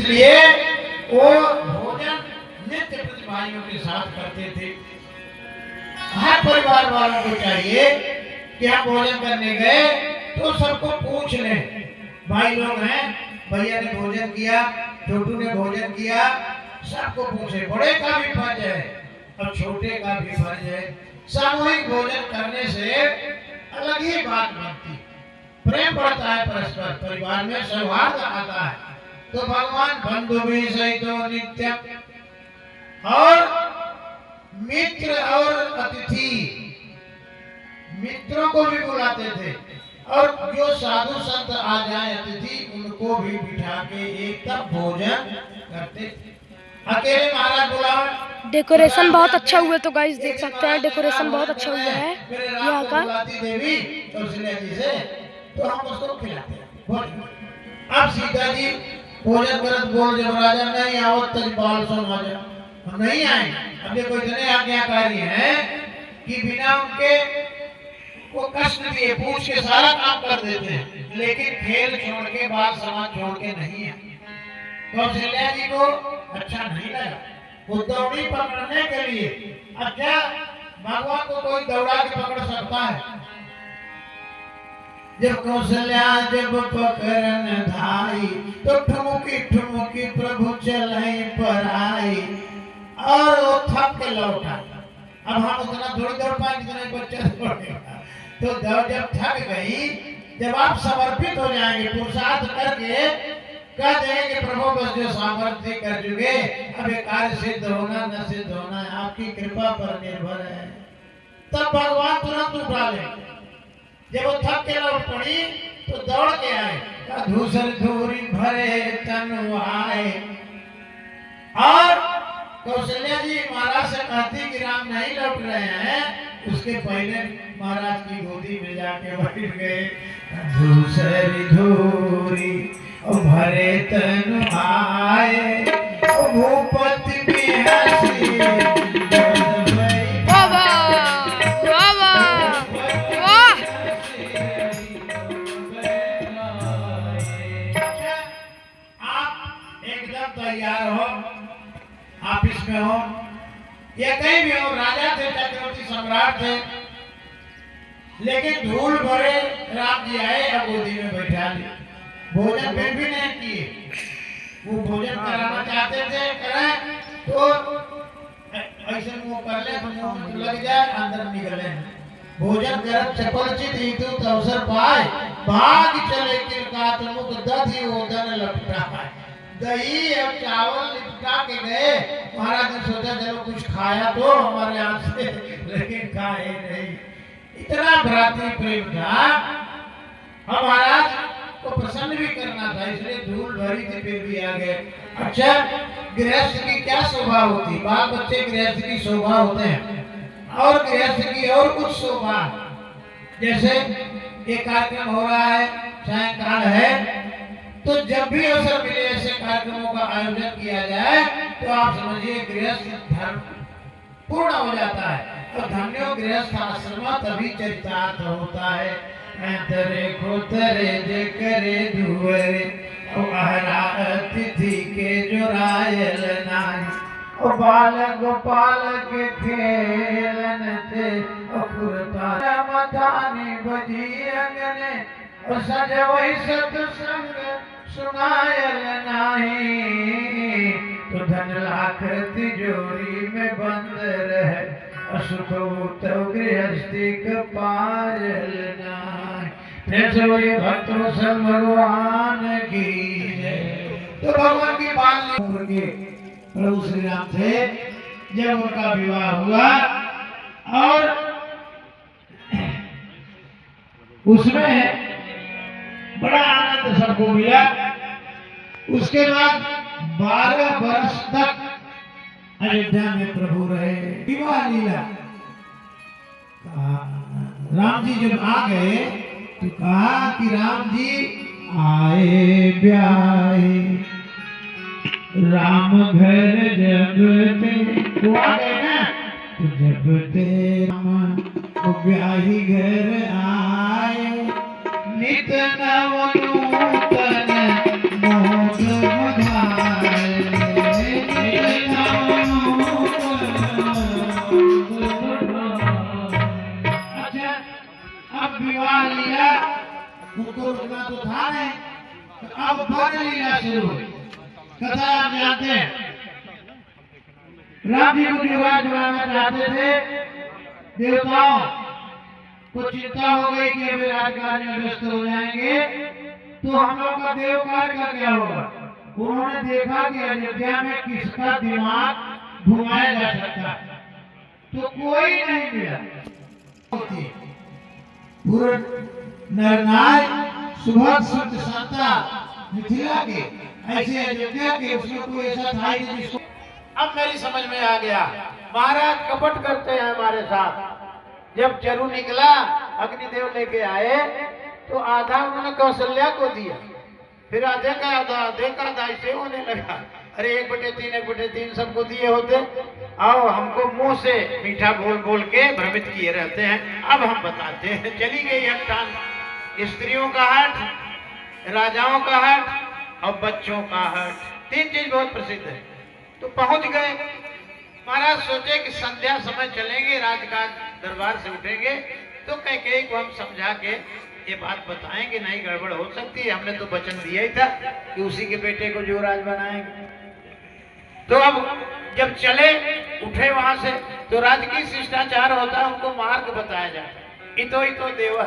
इसलिए वो भोजन नित्य प्रति भाइयों के साथ करते थे। हर परिवार वालों को चाहिए कि हम भोजन करने गए तो सबको पूछ लें, भाई लोग हैं, भैया ने भोजन किया, छोटू ने भोजन किया, सबको पूछे। बड़े का भी फर्ज है और छोटे का भी फर्ज है। सामूहिक भोजन करने से अलग ही बात बनती, प्रेम बढ़ता है परस्पर, परिवार में सौहार्द आता है। तो भगवान बंधु भी सहितो नित्य और मित्र और अतिथि, मित्रों को भी बुलाते थे और जो साधु संत आ जाए अतिथि उनको भी बिठा के एक तक भोजन करते थे। अकेले महाराज बुलाओ। डेकोरेशन बहुत अच्छा हुआ, तो गाइस देख सकते हैं डेकोरेशन बहुत अच्छा हुआ है यहाँ का। देवी कौशल्या जी से तो हम उसको खिलाते हैं। अब सीता जी भोजन करत बोल जब राजा नहीं आओ तज बाल समाज हम नहीं आए। अब देखो इतने आज्ञाकारी हैं कि बिना उनके को कष्ट दिए पूछ के सारा काम कर देते हैं, लेकिन खेल छोड़ के बाल समाज छोड़ के नहीं है। कौशल्या जी को अच्छा नहीं लगा, वो दौड़ी पकड़ने के लिए। अब क्या भगवान को कोई दौड़ा के पकड़ सकता है? जब कौशल्या जब पकड़न धाई तो ठुमुकी ठुमुकी प्रभु चले पर आई और वो थक के लौटा। अब हम उतना थोड़ी दौड़ पाए जितना बच्चा दौड़ेगा। तो जब थक गई, जब आप समर्पित हो जाएंगे, पुरुषार्थ करके कह देंगे प्रभु बस जो सामर्थ्य कर चुके, अब ये कार्य सिद्ध होना न सिद्ध होना आपकी कृपा पर निर्भर है, तब भगवान तुरंत उठा लेंगे। जब वो थक के लौट पड़ी तो दौड़ के आए, धूसर धूरी भरे तनु आए। और कौशल्या जी महाराज से कहती कि राम नहीं लौट रहे हैं, उसके पहले महाराज की गोदी में जाके बैठ गए। धूसर धूरी भरे तनु आए, भूपति भी हंसी तैयार हो, ऑफिस में हो या कहीं भी हो, राजा थे, चक्रवर्ती सम्राट थे, लेकिन धूल भरे राम जी आए और गोदी में बैठा लिया। भोजन फिर भी नहीं किए। वो भोजन कराना चाहते थे, करें तो ऐसे मुंह कर ले, मुंह लग जाए, अंदर निकले। भोजन करत चपल चित हितु अवसर पाए, भाग चले किरकात मुख दधि ओदन लपटा पाए। दही और चावल लिपटा के गए, महाराज ने सोचा चलो कुछ खाया तो हमारे यहाँ से, लेकिन खाए नहीं। इतना भ्रातृ प्रेम था, हम महाराज को प्रसन्न भी करना था, इसलिए धूल भरी थी फिर भी आ गए। अच्छा, गृहस्थ की क्या शोभा होती, बाल बच्चे गृहस्थ की शोभा होते हैं, और गृहस्थ की और कुछ शोभा। जैसे ये कार्यक्रम हो रहा है, सायंकाल है, तो जब भी अवसर मिले ऐसे कार्यक्रमों का आयोजन किया जाए तो आप समझिए गृहस्थ धर्म पूर्ण हो जाता है। और धन्यो गृहस्थ आश्रम तभी चरितार्थ होता है। तरे को तरे जे करे धुवरे, आहरा अतिथि के जो रायल नाई, ओ बाल गोपाल के खेलन थे, अपुरता मथानी बजी अंगने, और सज वही सत्संग सुनायल नाही। तो धन लाख तिजोरी में बंद रहे, असुख तो गृहस्थी पायल नाही। भक्तों सब भगवान की जय। तो भगवान की बात के प्रभु श्री राम थे, जब उनका विवाह हुआ और उसमें बड़ा आनंद सबको मिला। उसके बाद 12 वर्ष तक अयोध्या में प्रभु रहे। विवाह लीला, राम जी जब आ गए तो कहा कि राम जी आए ब्याहे, राम घर जब ते वो आ गए ना, तो जब ते राम ब्याही घर आए, नित नव नूतन मोद मधाए। शुरू हुई। कथा आप जानते हैं, राम जी को युवराज बनाना चाहते थे। देवताओं को चिंता हो गई कि अभी राजकाज में व्यस्त हो जाएंगे तो हम लोग का देव कार्य का क्या होगा। उन्होंने देखा कि अयोध्या में किसका दिमाग घुमाया जा सकता है, तो कोई नहीं मिला। पूर्ण नरनाय सुभग सुत संता मिथिला के, ऐसे अयोध्या के उसमें कोई ऐसा था ही नहीं जिसको। अब मेरी समझ में आ गया, महाराज कपट करते हैं हमारे साथ। जब चरु निकला, अग्निदेव लेके आए तो आधा उन्होंने कौशल्या को दिया, फिर आधे का आधा ऐसे होने लगा। अरे 1/3 1/3 सबको दिए होते। आओ, हमको मुंह से मीठा बोल बोल के भ्रमित किए रहते हैं। अब हम बताते हैं। चली गई हट्टान। स्त्रियों का हट, राजाओं का हट और बच्चों का हट, 3 चीज बहुत प्रसिद्ध है। तो पहुंच गए। महाराज सोचे कि संध्या समय चलेंगे, राजकाज दरबार से उठेंगे तो कैकेयी को हम समझा के ये बात बताएंगे, नहीं गड़बड़ हो सकती है। हमने तो वचन दिया ही था कि उसी के बेटे को युवराज बनाएंगे। तो अब जब चले उठे वहां से, तो राजकीय शिष्टाचार होता है, उनको मार्ग बताया जाए। इतो देवा